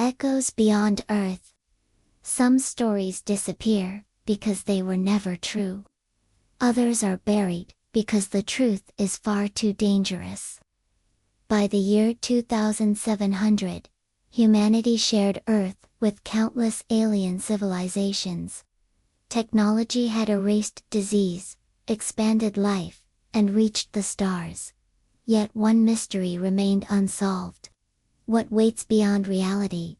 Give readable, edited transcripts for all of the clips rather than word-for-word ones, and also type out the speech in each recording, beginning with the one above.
Echoes beyond Earth. Some stories disappear because they were never true. Others are buried because the truth is far too dangerous. By the year 2700, humanity shared Earth with countless alien civilizations. Technology had erased disease, expanded life, and reached the stars. Yet one mystery remained unsolved. What waits beyond reality?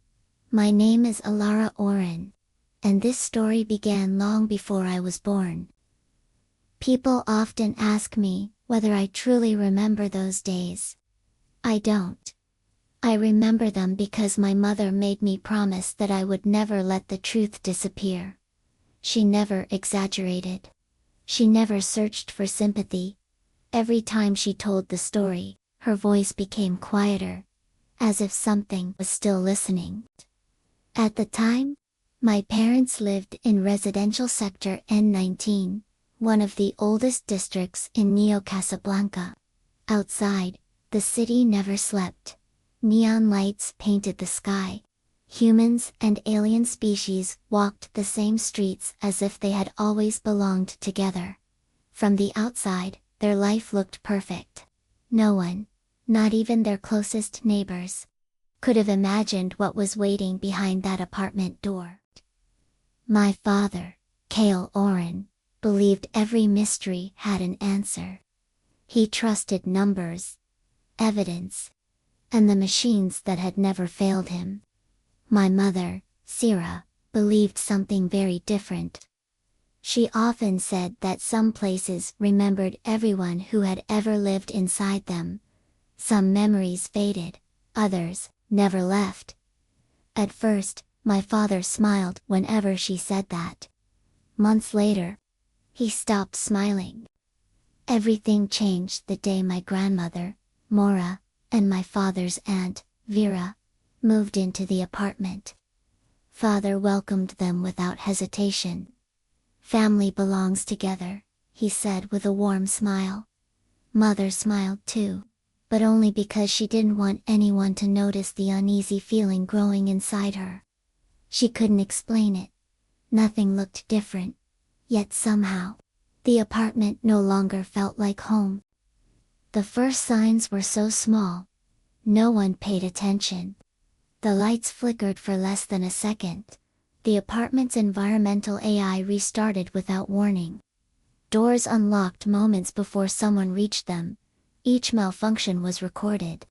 My name is Alara Oren, and this story began long before I was born. People often ask me whether I truly remember those days. I don't. I remember them because my mother made me promise that I would never let the truth disappear. She never exaggerated. She never searched for sympathy. Every time she told the story, her voice became quieter, as if something was still listening. At the time, my parents lived in residential sector N19, one of the oldest districts in Neo Casablanca. Outside, the city never slept. Neon lights painted the sky. Humans and alien species walked the same streets as if they had always belonged together. From the outside, their life looked perfect. No one, not even their closest neighbors, could have imagined what was waiting behind that apartment door. My father, Kale Oren, believed every mystery had an answer. He trusted numbers, evidence, and the machines that had never failed him. My mother, Sira, believed something very different. She often said that some places remembered everyone who had ever lived inside them. Some memories faded, others never left. At first, my father smiled whenever she said that. Months later, he stopped smiling. Everything changed the day my grandmother, Mora, and my father's aunt, Vera, moved into the apartment. Father welcomed them without hesitation. "Family belongs together," he said with a warm smile. Mother smiled too, but only because she didn't want anyone to notice the uneasy feeling growing inside her. She couldn't explain it. Nothing looked different. Yet somehow, the apartment no longer felt like home. The first signs were so small. No one paid attention. The lights flickered for less than a second. The apartment's environmental AI restarted without warning. Doors unlocked moments before someone reached them. Each malfunction was recorded.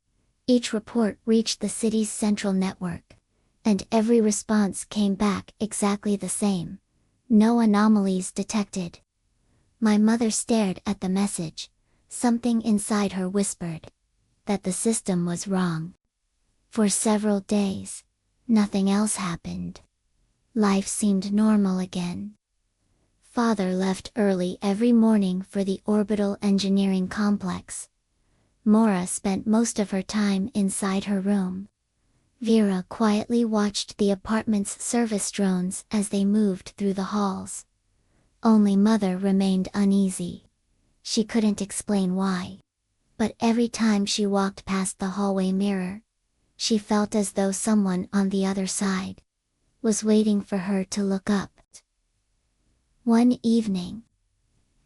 Each report reached the city's central network. And every response came back exactly the same. No anomalies detected. My mother stared at the message. Something inside her whispered that the system was wrong. For several days, nothing else happened. Life seemed normal again. Father left early every morning for the orbital engineering complex. Mora spent most of her time inside her room. Vera quietly watched the apartment's service drones as they moved through the halls. Only Mother remained uneasy. She couldn't explain why. But every time she walked past the hallway mirror, she felt as though someone on the other side was waiting for her to look up. One evening,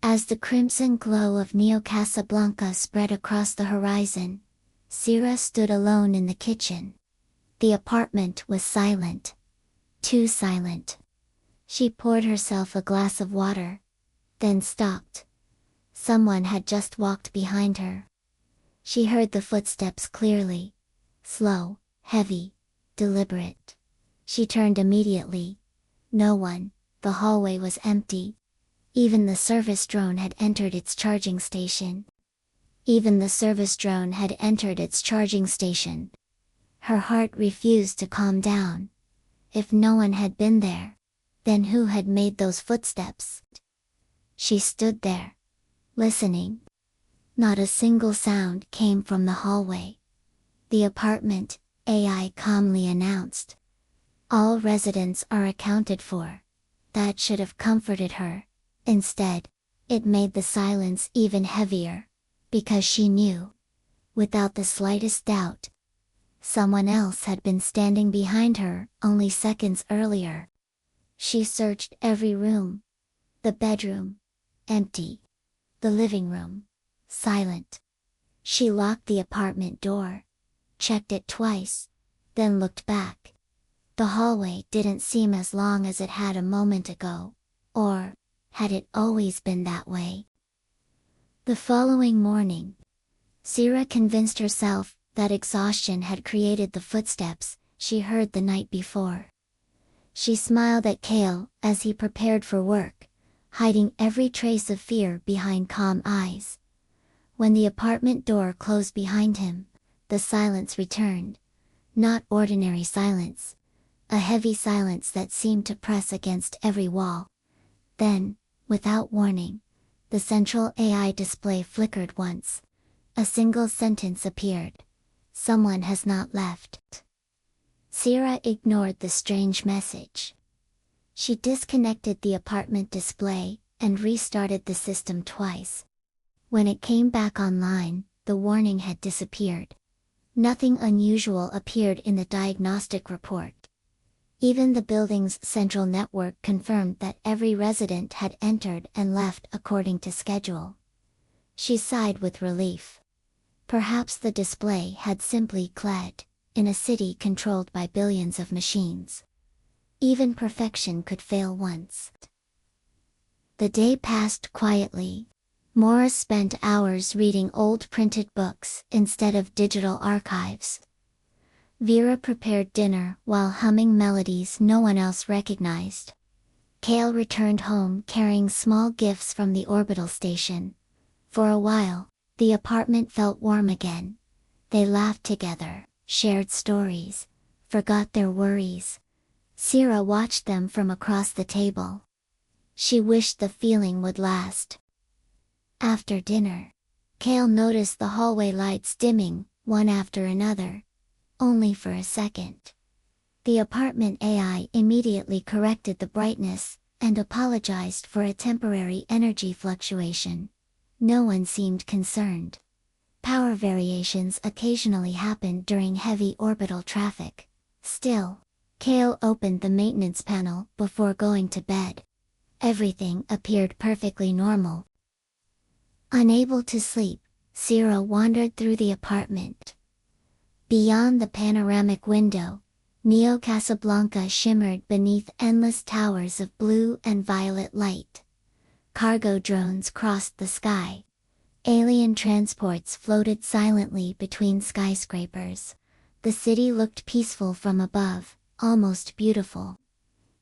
as the crimson glow of Neo Casablanca spread across the horizon, Sira stood alone in the kitchen. The apartment was silent. Too silent. She poured herself a glass of water, then stopped. Someone had just walked behind her. She heard the footsteps clearly. Slow, heavy, deliberate. She turned immediately. No one. The hallway was empty. Even the service drone had entered its charging station. Her heart refused to calm down. If no one had been there, then who had made those footsteps? She stood there, listening. Not a single sound came from the hallway. "The apartment," AI calmly announced. "All residents are accounted for." That should have comforted her. Instead, it made the silence even heavier, because she knew, without the slightest doubt, Someone else had been standing behind her only seconds earlier. She searched every room. The bedroom, empty. The living room, silent. She locked the apartment door, checked it twice, then looked back. The hallway didn't seem as long as it had a moment ago, or had it always been that way? The following morning, Sierra convinced herself that exhaustion had created the footsteps she heard the night before. She smiled at Kale as he prepared for work, hiding every trace of fear behind calm eyes. When the apartment door closed behind him, the silence returned. Not ordinary silence. A heavy silence that seemed to press against every wall. Then, without warning, the central AI display flickered once. A single sentence appeared. Someone has not left. Sierra ignored the strange message. She disconnected the apartment display and restarted the system twice. When it came back online, the warning had disappeared. Nothing unusual appeared in the diagnostic report. Even the building's central network confirmed that every resident had entered and left according to schedule. She sighed with relief. Perhaps the display had simply glitched in a city controlled by billions of machines. Even perfection could fail once. The day passed quietly. Morris spent hours reading old printed books instead of digital archives. Vera prepared dinner while humming melodies no one else recognized. Kale returned home carrying small gifts from the orbital station. For a while, the apartment felt warm again. They laughed together, shared stories, forgot their worries. Sierra watched them from across the table. She wished the feeling would last. After dinner, Kale noticed the hallway lights dimming, one after another. Only for a second. The apartment AI immediately corrected the brightness, and apologized for a temporary energy fluctuation. No one seemed concerned. Power variations occasionally happened during heavy orbital traffic. Still, Kale opened the maintenance panel before going to bed. Everything appeared perfectly normal. Unable to sleep, Sierra wandered through the apartment. Beyond the panoramic window, Neo Casablanca shimmered beneath endless towers of blue and violet light. Cargo drones crossed the sky. Alien transports floated silently between skyscrapers. The city looked peaceful from above, almost beautiful.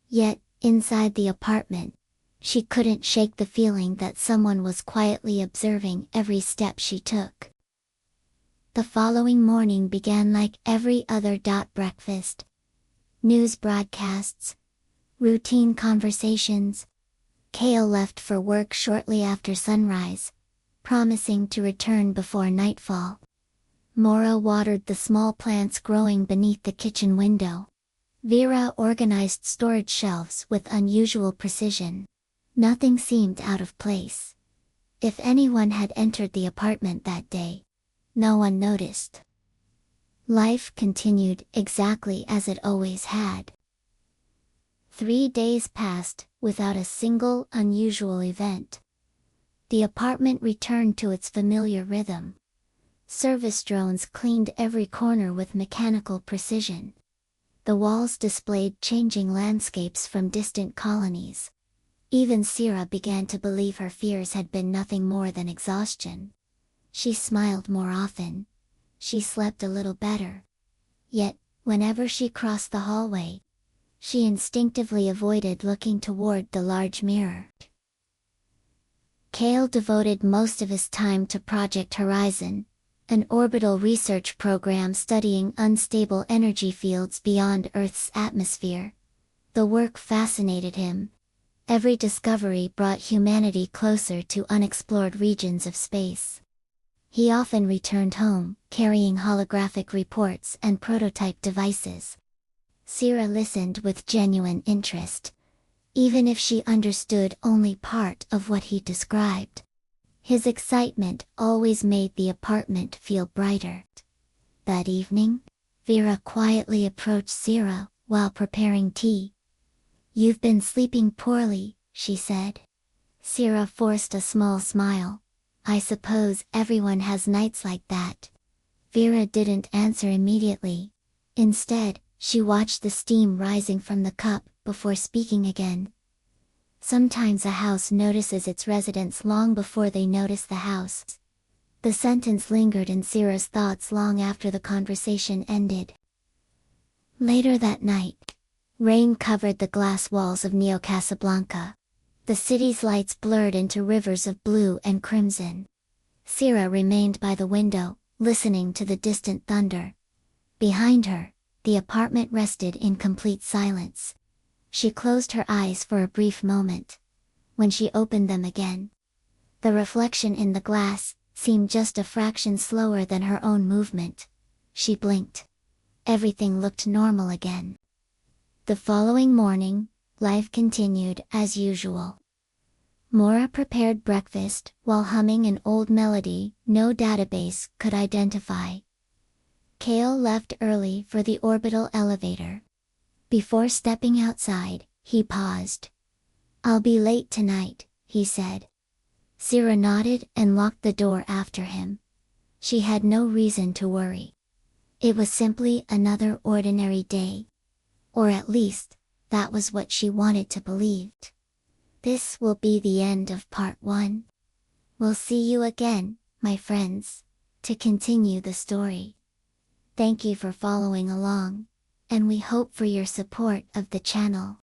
Yet, inside the apartment, she couldn't shake the feeling that someone was quietly observing every step she took. The following morning began like every other. Breakfast. News broadcasts. Routine conversations. Kale left for work shortly after sunrise, promising to return before nightfall. Mora watered the small plants growing beneath the kitchen window. Vera organized storage shelves with unusual precision. Nothing seemed out of place. If anyone had entered the apartment that day, no one noticed. Life continued exactly as it always had. 3 days passed without a single unusual event. The apartment returned to its familiar rhythm. Service drones cleaned every corner with mechanical precision. The walls displayed changing landscapes from distant colonies. Even Sierra began to believe her fears had been nothing more than exhaustion. She smiled more often. She slept a little better. Yet, whenever she crossed the hallway, she instinctively avoided looking toward the large mirror. Kale devoted most of his time to Project Horizon, an orbital research program studying unstable energy fields beyond Earth's atmosphere. The work fascinated him. Every discovery brought humanity closer to unexplored regions of space. He often returned home, carrying holographic reports and prototype devices. Sierra listened with genuine interest, even if she understood only part of what he described. His excitement always made the apartment feel brighter. That evening, Vera quietly approached Sira while preparing tea. "You've been sleeping poorly," she said. Sira forced a small smile. "I suppose everyone has nights like that." Vera didn't answer immediately. Instead, she watched the steam rising from the cup before speaking again. "Sometimes a house notices its residents long before they notice the house." The sentence lingered in Sira's thoughts long after the conversation ended. Later that night, rain covered the glass walls of Neo Casablanca. The city's lights blurred into rivers of blue and crimson. Sira remained by the window, listening to the distant thunder. Behind her, the apartment rested in complete silence. She closed her eyes for a brief moment. When she opened them again, the reflection in the glass seemed just a fraction slower than her own movement. She blinked. Everything looked normal again. The following morning, life continued as usual. Mora prepared breakfast while humming an old melody no database could identify. Kale left early for the orbital elevator. Before stepping outside, he paused. "I'll be late tonight," he said. Sira nodded and locked the door after him. She had no reason to worry. It was simply another ordinary day. Or at least, that was what she wanted to believe. This will be the end of part 1. We'll see you again, my friends, to continue the story. Thank you for following along, and we hope for your support of the channel.